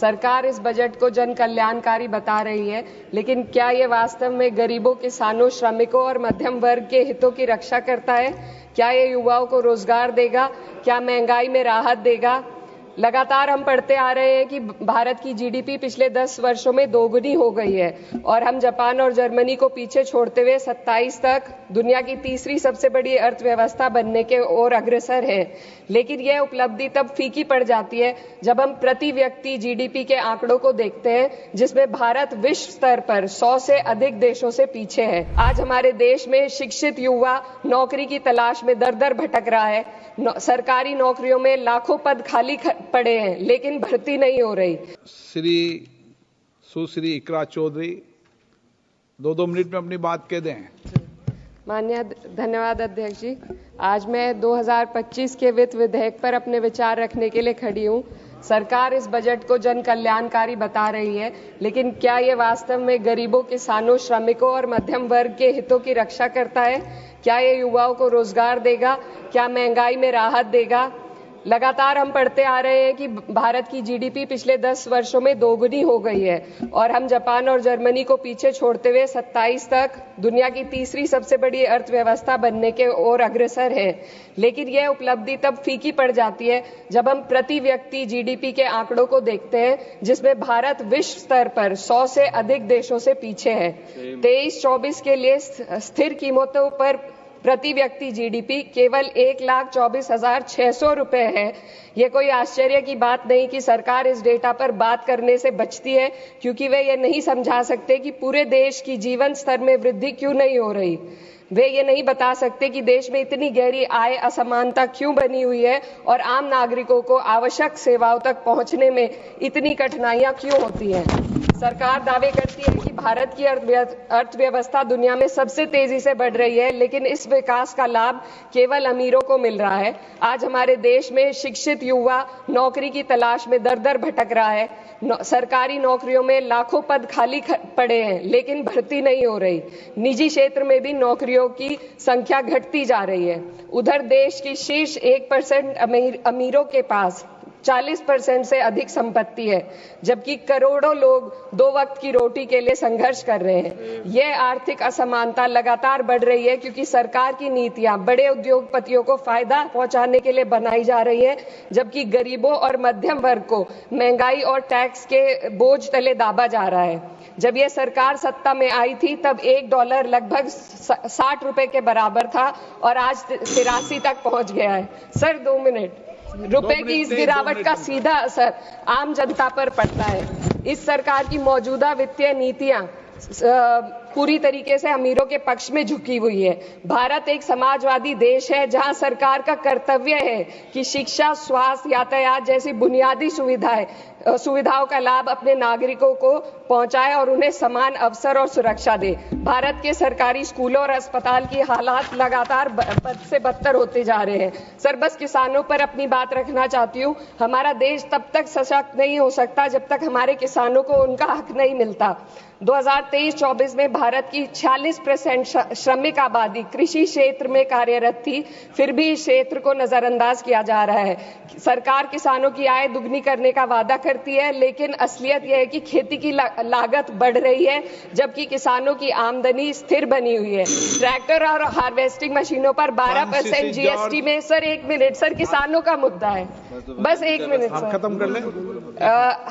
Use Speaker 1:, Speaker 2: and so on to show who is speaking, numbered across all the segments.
Speaker 1: सरकार इस बजट को जन कल्याणकारी बता रही है, लेकिन क्या ये वास्तव में गरीबों, किसानों, श्रमिकों और मध्यम वर्ग के हितों की रक्षा करता है? क्या ये युवाओं को रोजगार देगा? क्या महंगाई में राहत देगा? लगातार हम पढ़ते आ रहे हैं कि भारत की जीडीपी पिछले 10 वर्षों में दोगुनी हो गई है और हम जापान और जर्मनी को पीछे छोड़ते हुए 27 तक दुनिया की तीसरी सबसे बड़ी अर्थव्यवस्था बनने के ओर अग्रसर है। लेकिन यह उपलब्धि तब फीकी पड़ जाती है जब हम प्रति व्यक्ति जीडीपी के आंकड़ों को देखते हैं, जिसमें भारत विश्व स्तर पर 100 से अधिक देशों से पीछे है। आज हमारे देश में शिक्षित युवा नौकरी की तलाश में दर दर भटक रहा है। सरकारी नौकरियों में लाखों पद खाली पड़े हैं, लेकिन भर्ती नहीं हो रही।
Speaker 2: सुश्री इकरा चौधरी 2 मिनट में अपनी बात कह दें।
Speaker 1: माननीय धन्यवाद अध्यक्ष जी। आज मैं 2025 के वित्त विधेयक पर अपने विचार रखने के लिए खड़ी हूँ। सरकार इस बजट को जन कल्याणकारी बता रही है, लेकिन क्या ये वास्तव में गरीबों, किसानों, श्रमिकों और मध्यम वर्ग के हितों की रक्षा करता है? क्या ये युवाओं को रोजगार देगा? क्या महंगाई में राहत देगा? लगातार हम पढ़ते आ रहे हैं कि भारत की जीडीपी पिछले 10 वर्षों में दोगुनी हो गई है और हम जापान और जर्मनी को पीछे छोड़ते हुए 27 तक दुनिया की तीसरी सबसे बड़ी अर्थव्यवस्था बनने के ओर अग्रसर है। लेकिन यह उपलब्धि तब फीकी पड़ जाती है जब हम प्रति व्यक्ति जीडीपी के आंकड़ों को देखते हैं, जिसमें भारत विश्व स्तर पर 100 से अधिक देशों से पीछे है। 23-24 के लिए स्थिर कीमतों पर प्रति व्यक्ति जीडीपी केवल 1,24,600 रुपए है। ये कोई आश्चर्य की बात नहीं कि सरकार इस डेटा पर बात करने से बचती है, क्योंकि वे ये नहीं समझा सकते कि पूरे देश की जीवन स्तर में वृद्धि क्यों नहीं हो रही। वे ये नहीं बता सकते कि देश में इतनी गहरी आय असमानता क्यों बनी हुई है और आम नागरिकों को आवश्यक सेवाओं तक पहुंचने में इतनी कठिनाइयां क्यों होती हैं। सरकार दावे करती है कि भारत की अर्थव्यवस्था दुनिया में सबसे तेजी से बढ़ रही है, लेकिन इस विकास का लाभ केवल अमीरों को मिल रहा है। आज हमारे देश में शिक्षित युवा नौकरी की तलाश में दर दर भटक रहा है। सरकारी नौकरियों में लाखों पद खाली पड़े हैं, लेकिन भर्ती नहीं हो रही। निजी क्षेत्र में भी नौकरियों की संख्या घटती जा रही है। उधर देश की शीर्ष 1% अमीरों के पास 40% से अधिक संपत्ति है, जबकि करोड़ों लोग 2 वक्त की रोटी के लिए संघर्ष कर रहे हैं। यह आर्थिक असमानता लगातार बढ़ रही है क्योंकि सरकार की नीतियां बड़े उद्योगपतियों को फायदा पहुंचाने के लिए बनाई जा रही है, जबकि गरीबों और मध्यम वर्ग को महंगाई और टैक्स के बोझ तले दाबा जा रहा है। जब यह सरकार सत्ता में आई थी तब $1 लगभग 60 रुपए के बराबर था और आज 83 तक पहुंच गया है। Sir 2 minute. रुपए की इस गिरावट का सीधा असर आम जनता पर पड़ता है। इस सरकार की मौजूदा वित्तीय नीतियां पूरी तरीके से अमीरों के पक्ष में झुकी हुई है। भारत एक समाजवादी देश है जहां सरकार का कर्तव्य है कि शिक्षा, स्वास्थ्य, यातायात जैसी बुनियादी सुविधाओं का लाभ अपने नागरिकों को पहुंचाए और उन्हें समान अवसर और सुरक्षा दे। भारत के सरकारी स्कूलों और अस्पताल की हालात लगातार बद से बदतर होते जा रहे हैं। सर बस किसानों पर अपनी बात रखना चाहती हूँ। हमारा देश तब तक सशक्त नहीं हो सकता जब तक हमारे किसानों को उनका हक नहीं मिलता। 2023-24 में भारत की 46% श्रमिक आबादी कृषि क्षेत्र में कार्यरत थी, फिर भी इस क्षेत्र को नजरअंदाज किया जा रहा है। सरकार किसानों की आय दुगनी करने का वादा करती है, लेकिन असलियत यह है कि खेती की लागत बढ़ रही है, जबकि किसानों की आमदनी स्थिर बनी हुई है। ट्रैक्टर और हार्वेस्टिंग मशीनों पर 12% जीएसटी में सर 1 मिनट सर, किसानों का मुद्दा है, बस 1 मिनट सर,
Speaker 2: खत्म कर लें।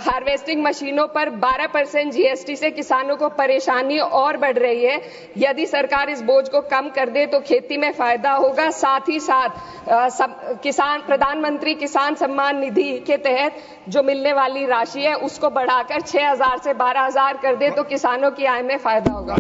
Speaker 1: हार्वेस्टिंग मशीनों पर 12% जीएसटी से किसानों को परेशानी और बढ़ रही है। यदि सरकार इस बोझ को कम कर दे तो खेती में फायदा होगा। साथ ही साथ प्रधानमंत्री किसान सम्मान निधि के तहत जो मिलने वाली राशि है उसको बढ़ाकर 6,000 से 12,000 कर दे तो किसानों की आय में फायदा होगा।